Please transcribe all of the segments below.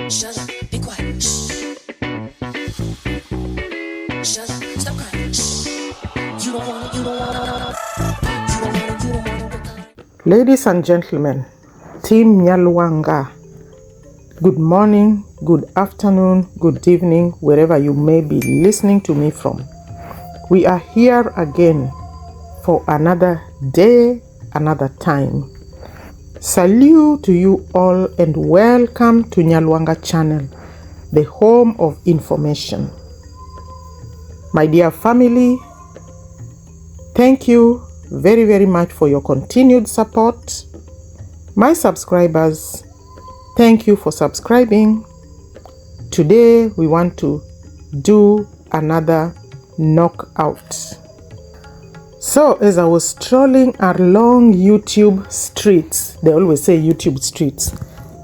Shut up, be quiet. Shh. Shut up, stop crying. Shh. You don't wanna, you don't wanna, you don't wanna, you don't wanna. Ladies and gentlemen, Team Nyaluanga, good morning, good afternoon, good evening, wherever you may be listening to me from. We are here again for another day, another time. Salute to you all and welcome to Nyaluanga channel, the home of information. My dear family, thank you very, very much for your continued support. My subscribers, thank you for subscribing. Today we want to do another knockout. So as I was strolling along YouTube streets, they always say YouTube streets.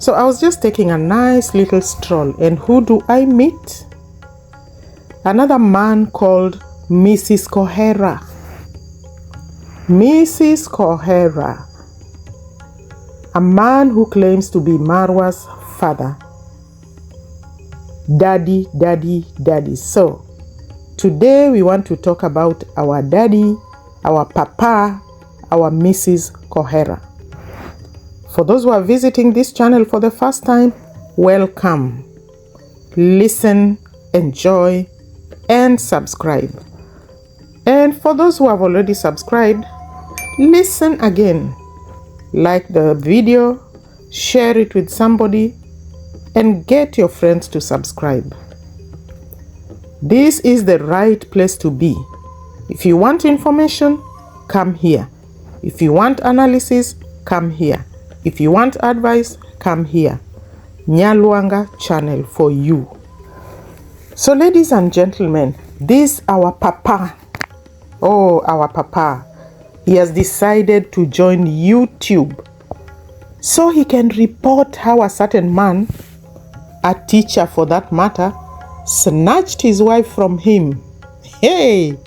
So I was just taking a nice little stroll, and who do I meet? Another man called Mrs. Kohera. Mrs. Kohera, a man who claims to be Marwa's father. Daddy, daddy, daddy. So today we want to talk about our daddy, our papa, our Mrs. Kohera. For those who are visiting this channel for the first time, welcome. Listen, enjoy, and subscribe. And for those who have already subscribed, listen again. Like the video, share it with somebody, and get your friends to subscribe. This is the right place to be. If you want information, come here. If you want analysis, come here. If you want advice, come here. Nyaluanga channel for you. So ladies and gentlemen, this our papa. Oh, our papa. He has decided to join YouTube so he can report how a certain man, a teacher for that matter, snatched his wife from him. Hey!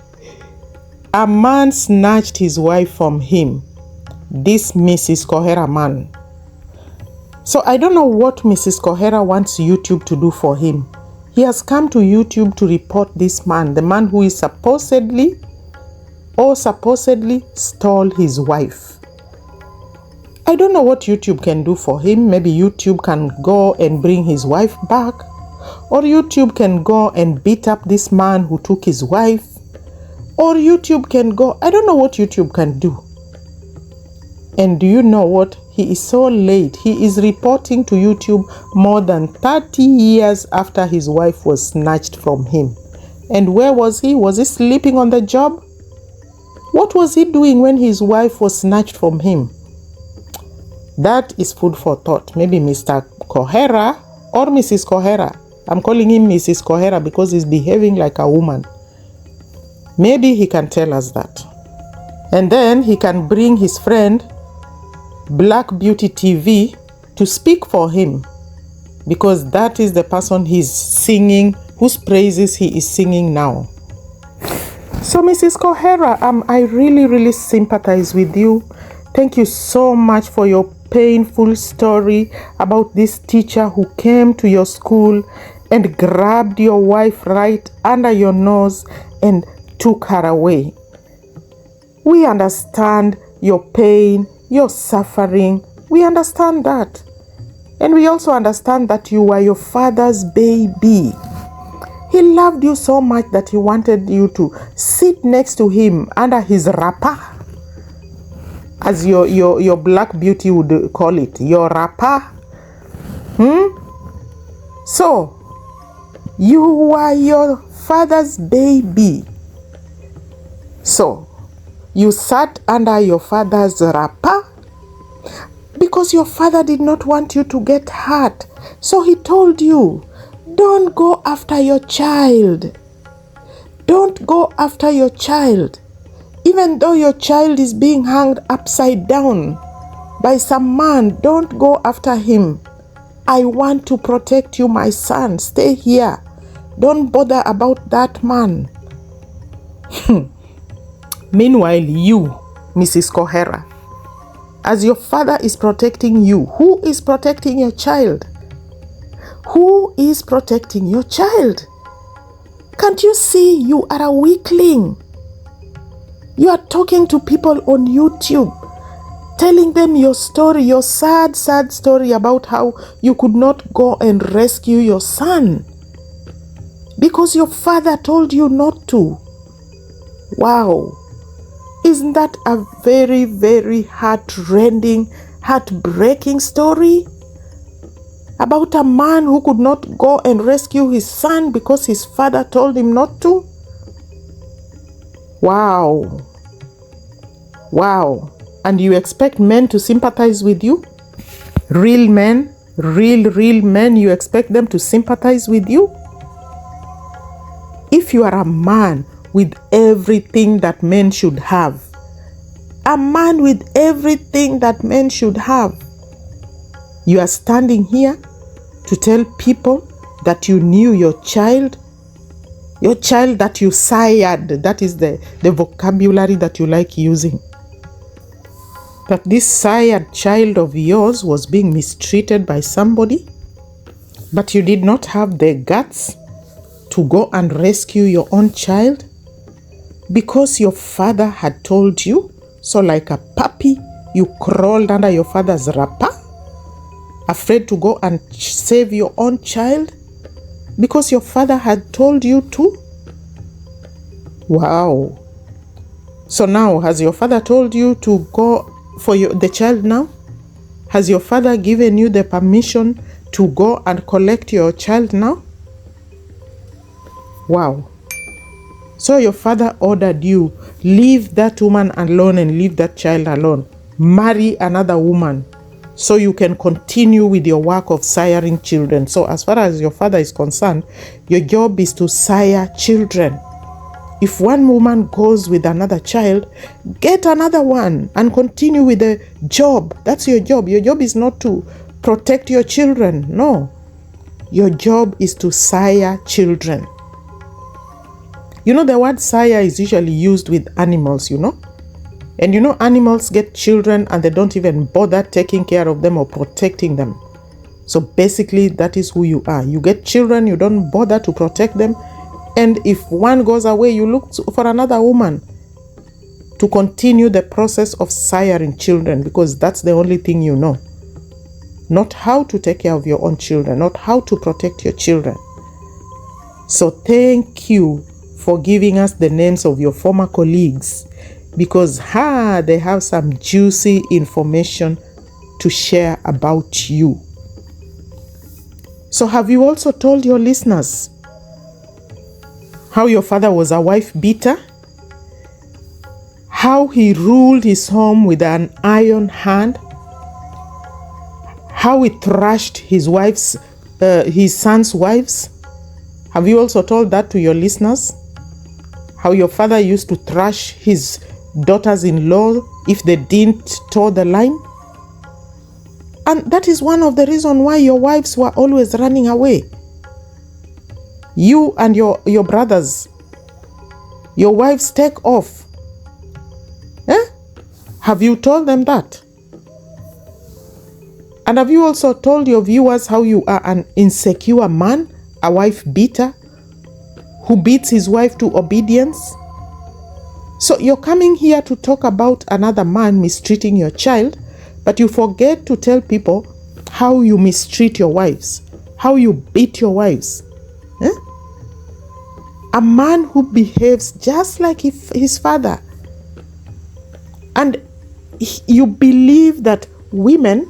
A man snatched his wife from him. This Mrs. Kohera man. So I don't know what Mrs. Kohera wants YouTube to do for him. He has come to YouTube to report this man, the man who is supposedly stole his wife. I don't know what YouTube can do for him. Maybe YouTube can go and bring his wife back. Or YouTube can go and beat up this man who took his wife. Or YouTube can go, I don't know what YouTube can do. And do you know what? He is so late. He is reporting to YouTube more than 30 years after his wife was snatched from him. And where was he? Was he sleeping on the job? What was he doing when his wife was snatched from him? That is food for thought. Maybe Mr. Kohera or Mrs. Kohera. I'm calling him Mrs. Kohera because he's behaving like a woman. Maybe he can tell us that. And then he can bring his friend, Black Beauty TV, to speak for him. Because that is the person he's singing, whose praises he is singing now. So Mrs. Kohera, I really, really sympathize with you. Thank you so much for your painful story about this teacher who came to your school and grabbed your wife right under your nose and took her away. We understand your pain, your suffering. We understand that. And we also understand that you were your father's baby. He loved you so much that he wanted you to sit next to him under his wrapper, as your Black Beauty would call it, your wrapper. So, you were your father's baby. So, you sat under your father's wrapper because your father did not want you to get hurt. So he told you, don't go after your child. Don't go after your child. Even though your child is being hung upside down by some man, don't go after him. I want to protect you, my son. Stay here. Don't bother about that man. Meanwhile, you, Mrs. Kohera, as your father is protecting you, who is protecting your child? Who is protecting your child? Can't you see you are a weakling? You are talking to people on YouTube, telling them your story, your sad, sad story about how you could not go and rescue your son because your father told you not to. Wow. Isn't that a very, very heart-rending, heartbreaking story? About a man who could not go and rescue his son because his father told him not to? Wow. Wow. And you expect men to sympathize with you? Real men, real men, you expect them to sympathize with you? If you are a man with everything that men should have, a man with everything that men should have, you are standing here to tell people that you knew your child that you sired, that is the vocabulary that you like using, that this sired child of yours was being mistreated by somebody, but you did not have the guts to go and rescue your own child because your father had told you. So like a puppy, you crawled under your father's wrapper, afraid to go and save your own child because your father had told you to? Wow. So now, has your father told you to go for the child now? Has your father given you the permission to go and collect your child now? Wow. So your father ordered you, leave that woman alone and leave that child alone. Marry another woman so you can continue with your work of siring children. So as far as your father is concerned, your job is to sire children. If one woman goes with another child, get another one and continue with the job. That's your job. Your job is not to protect your children. No. Your job is to sire children. You know, the word sire is usually used with animals, you know. And you know, animals get children and they don't even bother taking care of them or protecting them. So basically, that is who you are. You get children, you don't bother to protect them. And if one goes away, you look for another woman to continue the process of siring children, because that's the only thing you know. Not how to take care of your own children, not how to protect your children. So thank you for giving us the names of your former colleagues, because they have some juicy information to share about you. So have you also told your listeners how your father was a wife beater? How he ruled his home with an iron hand? How he thrashed his son's wives? Have you also told that to your listeners? How your father used to thrash his daughters-in-law if they didn't toe the line? And that is one of the reasons why your wives were always running away. You and your brothers, your wives take off. Have you told them that? And have you also told your viewers how you are an insecure man, a wife beater, who beats his wife to obedience? So you're coming here to talk about another man mistreating your child, but you forget to tell people how you mistreat your wives, how you beat your wives. A man who behaves just like his father. And you believe that women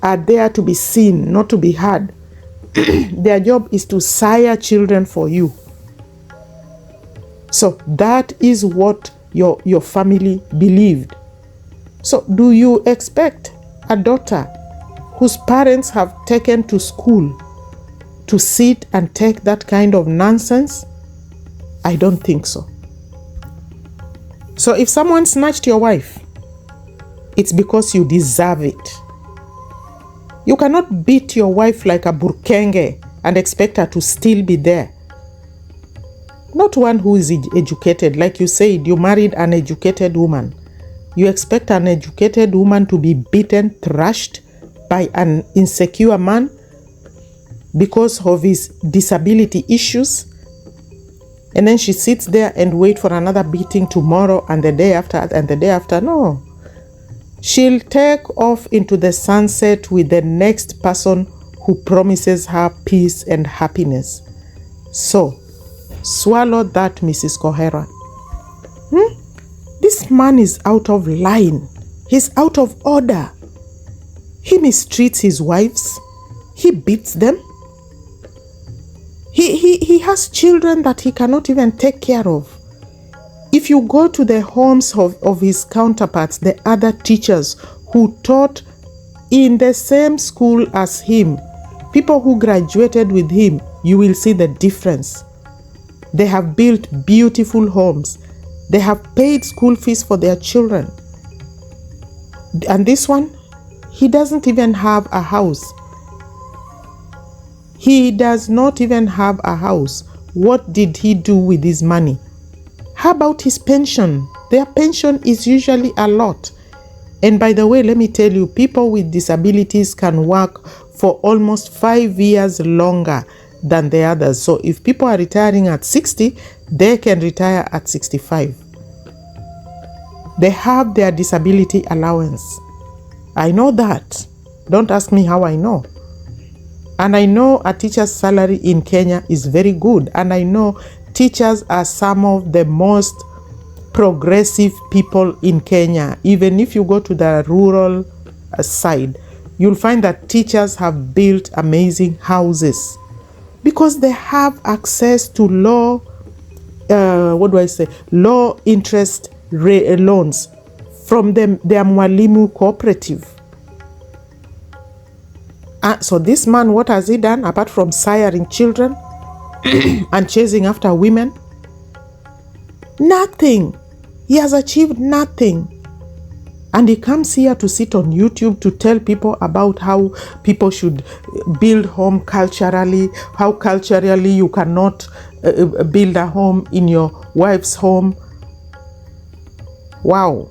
are there to be seen, not to be heard. Their job is to sire children for you. So that is what your family believed. So do you expect a daughter whose parents have taken to school to sit and take that kind of nonsense? I don't think so. So if someone snatched your wife, it's because you deserve it. You cannot beat your wife like a burkenge and expect her to still be there. Not one who is educated. Like you said, you married an educated woman. You expect an educated woman to be beaten, thrashed by an insecure man? because of his disability issues. And then she sits there and wait for another beating tomorrow and the day after and the day after. No. She'll take off into the sunset with the next person who promises her peace and happiness. So, swallow that, Mrs. Kohera. This man is out of line. He's out of order. He mistreats his wives. He beats them. He has children that he cannot even take care of. If you go to the homes of his counterparts, the other teachers who taught in the same school as him, people who graduated with him, you will see the difference. They have built beautiful homes. They have paid school fees for their children. And this one, he doesn't even have a house. He does not even have a house. What did he do with his money? How about his pension? Their pension is usually a lot. And by the way, let me tell you, people with disabilities can work for almost 5 years longer than the others. So if people are retiring at 60, they can retire at 65. They have their disability allowance. I know that. Don't ask me how I know. And I know a teacher's salary in Kenya is very good. And I know teachers are some of the most progressive people in Kenya. Even if you go to the rural side, you'll find that teachers have built amazing houses because they have access to low interest loans from their Mwalimu cooperative. So this man, what has he done apart from siring children and chasing after women? Nothing. He has achieved nothing. And he comes here to sit on YouTube to tell people about how people should build home culturally, how culturally you cannot build a home in your wife's home. Wow.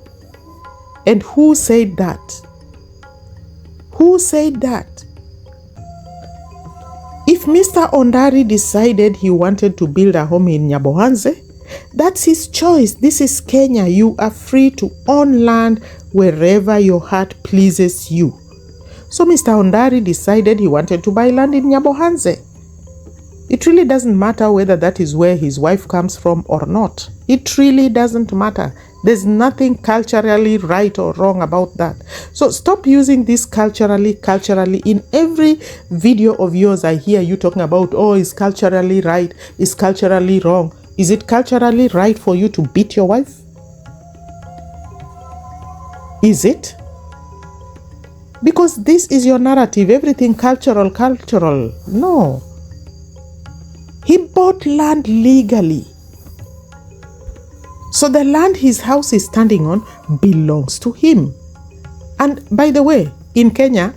And who said that? Who said that? If Mr. Ondari decided he wanted to build a home in Nyabohanse, that's his choice. This is Kenya. You are free to own land wherever your heart pleases you. So Mr. Ondari decided he wanted to buy land in Nyabohanse. It really doesn't matter whether that is where his wife comes from or not. It really doesn't matter. There's nothing culturally right or wrong about that. So stop using this culturally. In every video of yours, I hear you talking about, oh, it's culturally right, it's culturally wrong. Is it culturally right for you to beat your wife? Is it? Because this is your narrative, everything cultural. No. He bought land legally. So the land his house is standing on belongs to him. And by the way, in Kenya,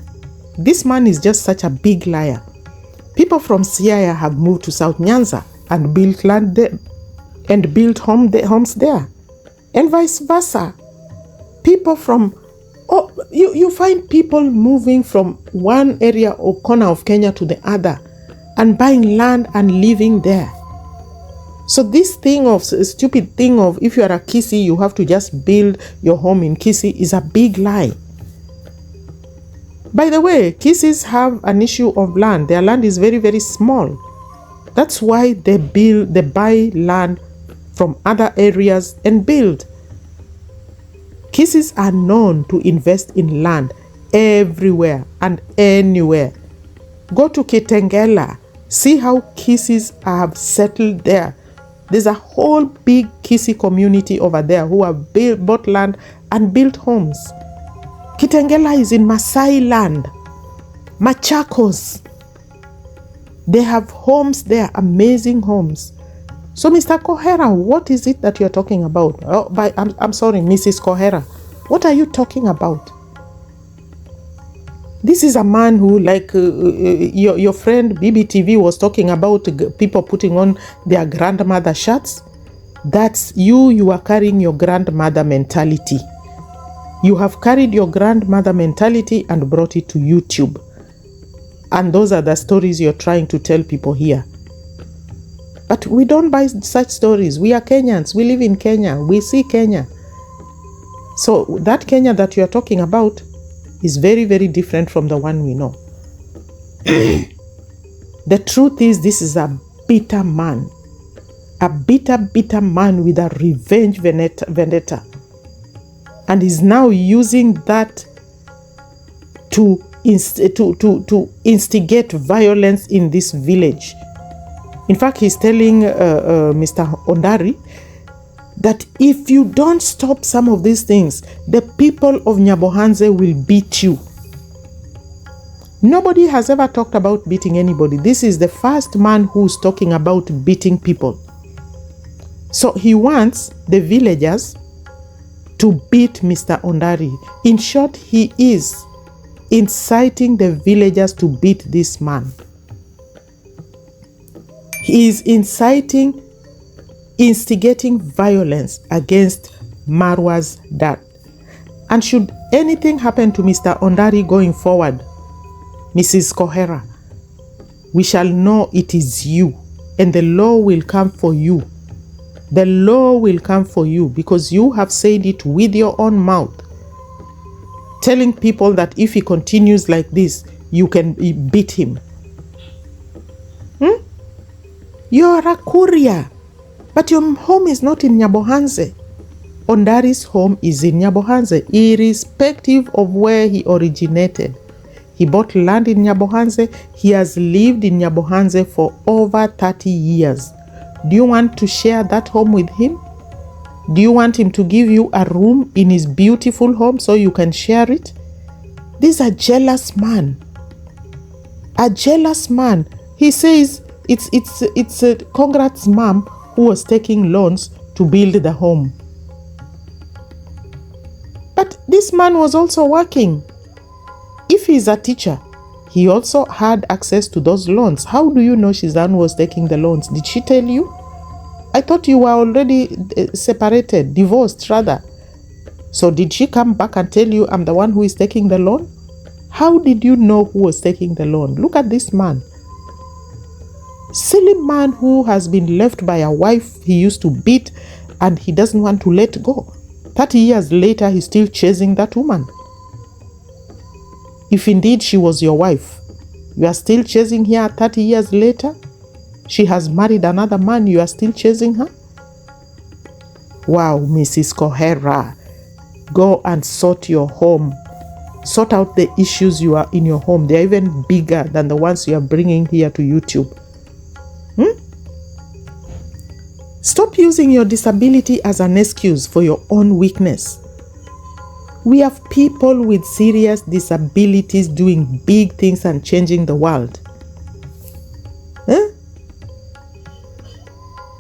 this man is just such a big liar. People from Siaya have moved to South Nyanza and built land there and built homes there. And vice versa. People from, you find people moving from one area or corner of Kenya to the other and buying land and living there. So this stupid thing of if you are a Kisii, you have to just build your home in Kisii is a big lie. By the way, Kisiis have an issue of land. Their land is very, very small. That's why they buy land from other areas and build. Kisiis are known to invest in land everywhere and anywhere. Go to Kitengela. See how Kisiis have settled there. There's a whole big Kisii community over there who have bought land and built homes. Kitengela is in Maasai land. Machakos. They have homes there, amazing homes. So Mr. Kohera, what is it that you're talking about? I'm sorry, Mrs. Kohera. What are you talking about? This is a man who, like your friend BBTV was talking about people putting on their grandmother shirts. That's you are carrying your grandmother mentality. You have carried your grandmother mentality and brought it to YouTube. And those are the stories you're trying to tell people here. But we don't buy such stories. We are Kenyans. We live in Kenya. We see Kenya. So that Kenya that you are talking about is very, very different from the one we know. The truth is, this is a bitter man. A bitter, bitter man with a revenge vendetta. And is now using that to instigate violence in this village. In fact, he's telling Mr. Ondari that if you don't stop some of these things, the people of Nyabohanse will beat you. Nobody has ever talked about beating anybody. This is the first man who's talking about beating people. So he wants the villagers to beat Mr. Ondari. In short, he is inciting the villagers to beat this man. He is instigating violence against Marwa's dad. And should anything happen to Mr. Ondari going forward, Mrs. Kohera, we shall know it is you, and the law will come for you. The law will come for you because you have said it with your own mouth, telling people that if he continues like this, you can beat him. You're a courier, but your home is not in Nyabohanse. Ondari's home is in Nyabohanse, irrespective of where he originated. He bought land in Nyabohanse. He has lived in Nyabohanse for over 30 years. Do you want to share that home with him? Do you want him to give you a room in his beautiful home so you can share it? This is a jealous man. A jealous man. He says it's a congrats mom who was taking loans to build the home. But this man was also working. If he's a teacher, he also had access to those loans. How do you know she's the one who was taking the loans? Did she tell you? I thought you were already separated, divorced rather. So did she come back and tell you, I'm the one who is taking the loan? How did you know who was taking the loan? Look at this man. Silly man who has been left by a wife he used to beat and he doesn't want to let go. 30 years later, he's still chasing that woman. If indeed she was your wife, you are still chasing her 30 years later? She has married another man, you are still chasing her? Wow, Mrs. Kohera, go and sort your home. Sort out the issues you are in your home. They are even bigger than the ones you are bringing here to YouTube. Stop using your disability as an excuse for your own weakness. We have people with serious disabilities doing big things and changing the world.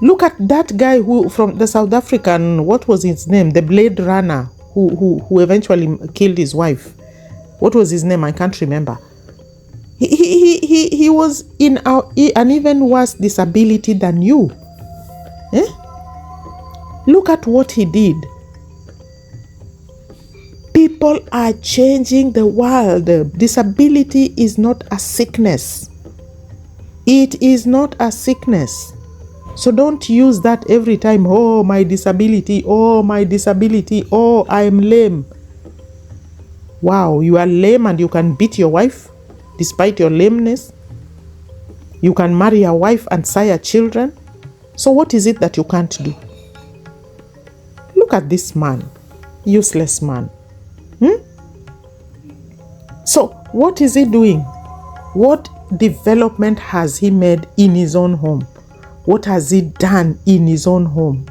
Look at that guy who from the South African, what was his name? The Blade Runner who eventually killed his wife. What was his name? I can't remember. He was in an even worse disability than you. Look at what he did. People are changing the world. Disability is not a sickness. It is not a sickness. So don't use that every time. Oh, my disability. Oh, my disability. Oh, I am lame. Wow, you are lame and you can beat your wife despite your lameness. You can marry a wife and sire children. So what is it that you can't do? Look at this man. Useless man. So what is he doing? What development has he made in his own home? What has he done in his own home?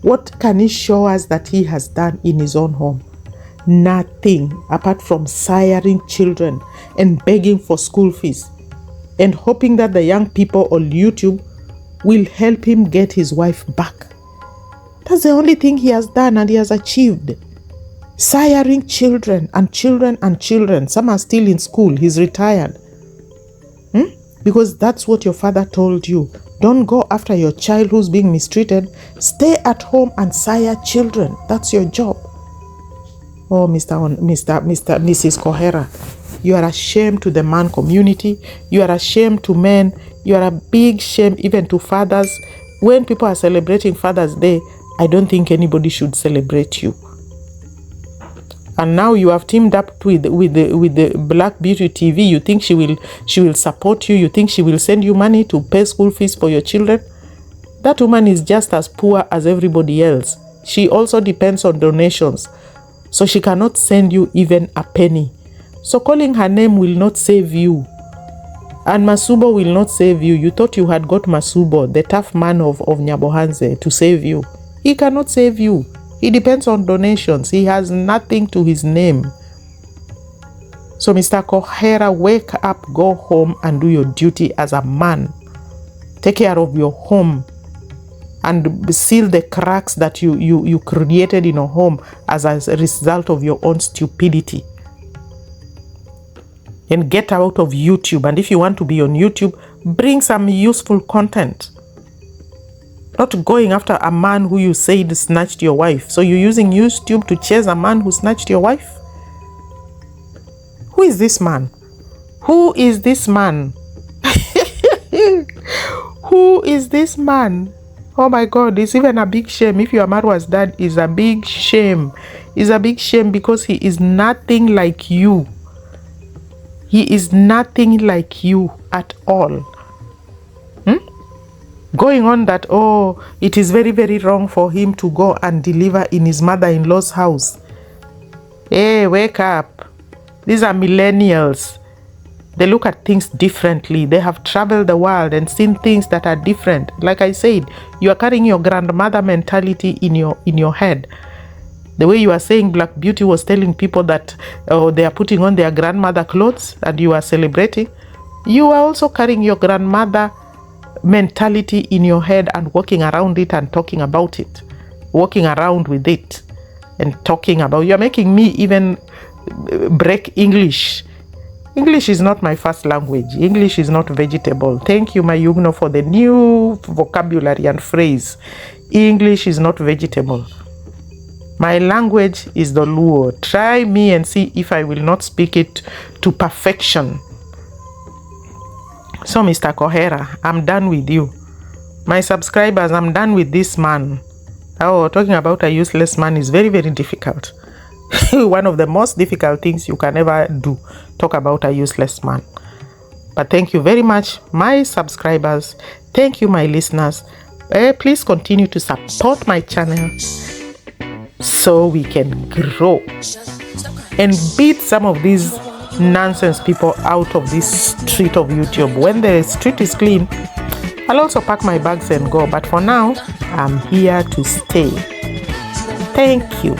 What can he show us that he has done in his own home? Nothing apart from siring children and begging for school fees and hoping that the young people on YouTube will help him get his wife back. That's the only thing he has done and he has achieved. Siring children and children and children. Some are still in school. He's retired. Because that's what your father told you. Don't go after your child who's being mistreated. Stay at home and sire children. That's your job. Oh, Mrs. Kohera, You are a shame to the man community. You are a shame to men. You are a big shame even to fathers. When people are celebrating Father's Day, I don't think anybody should celebrate you. And now you have teamed up with the Black Beauty TV. You think she will support you? You think she will send you money to pay school fees for your children? That woman is just as poor as everybody else. She also depends on donations. So she cannot send you even a penny. So calling her name will not save you. And Masubo will not save you. You thought you had got Masubo, the tough man of Nyabohanse, to save you. He cannot save you. He depends on donations. He has nothing to his name. So Mr. Kohera, wake up, go home and do your duty as a man. Take care of your home and seal the cracks that you created in your home as a result of your own stupidity. And get out of YouTube. And if you want to be on YouTube, bring some useful content. Not going after a man who you said snatched your wife. So you're using YouTube to chase a man who snatched your wife? Who is this man? Who is this man? Who is this man? Oh my God, it's even a big shame. If you are Marwa's dad, it's a big shame. It's a big shame because he is nothing like you. He is nothing like you at all. Going on that, oh, it is very, very wrong for him to go and deliver in his mother-in-law's house. Hey, wake up. These are millennials. They look at things differently. They have traveled the world and seen things that are different. Like I said, you are carrying your grandmother mentality in your head. The way you are saying Black Beauty was telling people that they are putting on their grandmother clothes and you are celebrating. You are also carrying your grandmother mentality in your head and walking around it and talking about it. Walking around with it and talking about. You are making me even break English. English is not my first language. English is not vegetable. Thank you, my Yugno, for the new vocabulary and phrase. English is not vegetable. My language is the Luo. Try me and see if I will not speak it to perfection. So, Mr. Kohera, I'm done with you. My subscribers, I'm done with this man. Oh, talking about a useless man is very, very difficult. One of the most difficult things you can ever do, talk about a useless man. But thank you very much, my subscribers. Thank you, my listeners. Please continue to support my channel so we can grow and beat some of these nonsense people out of this street of YouTube. When the street is clean, I'll also pack my bags and go. But for now, I'm here to stay. Thank you.